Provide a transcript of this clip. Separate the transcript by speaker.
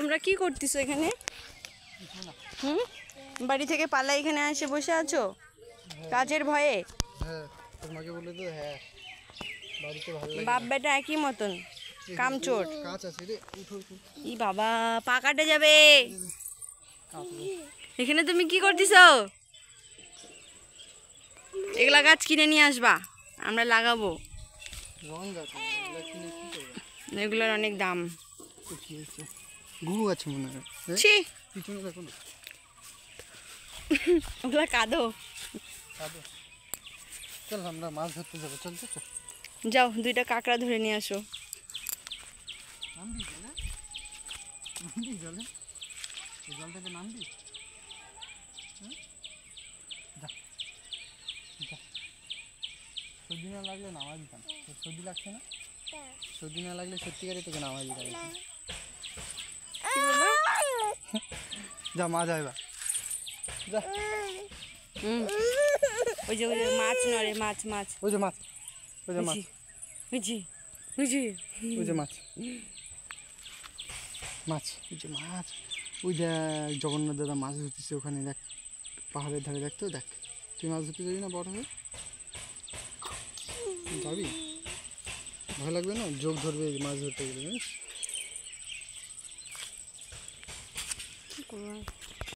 Speaker 1: তোমরা কি করতেছো এখানে? বাড়ি থেকে পালা এখানে এসে বসে আছো কাজের ভয়ে?
Speaker 2: হ্যাঁ, তোমাকে বলে তো হ্যাঁ, বাড়িতে ভালো লাগে।
Speaker 1: বাপ বেটা একই মতন কামচোর।
Speaker 2: কাজ আছে রে, উঠো উঠো।
Speaker 1: ই বাবা, পা কাটে যাবে। এখানে তুমি কি করতেছো? এগুলা গাছ কিনে নিয়ে আসবা, আমরা লাগাবো।
Speaker 2: রং গাছ এগুলা কিনে কি করবে?
Speaker 1: এগুলোর অনেক দাম।
Speaker 2: কি হচ্ছে? গুরু আছে মনে হয়।
Speaker 1: ছি,
Speaker 2: পিছনে দেখো না,
Speaker 1: ওগুলা কাঁদো।
Speaker 2: কাদো। চল আমরা মাছ ধরতে যাবো, চল চল চল।
Speaker 1: যাও, 2টা কাঁকড়া ধরে নিয়ে আসো।
Speaker 2: নামবি জলে? নামবি জলে? এই জল থেকে নামবি? হ্যাঁ, যা যা। সর্দি না লাগলে নামাবি কেন? তোর সর্দি লাগছে না? সর্দি না লাগলে সত্যিকারে তোকে নামাবি তাহলে। যা মা যাইবা, যা।
Speaker 1: ওই যে মাছ নড়ে, মাছ মাছ।
Speaker 2: ওই যে মাছ, ওই যে মাছ,
Speaker 1: বুঝি বুঝি।
Speaker 2: ওই যে মাছ, মাছ, ওই যে মাছ। ওই দেখ জগন্নাথ দাদা মাছ ধরতেছে ওখানে, দেখ পাহাড়ের ধারে। দেখতো, দেখ। তুই মাছ ধরতে যাবি না বড় হয়ে? যাবি? ভয় লাগবে না? যোগ ধরবে মাছ ধরতে গেলে, জানিস?
Speaker 1: কি করবো?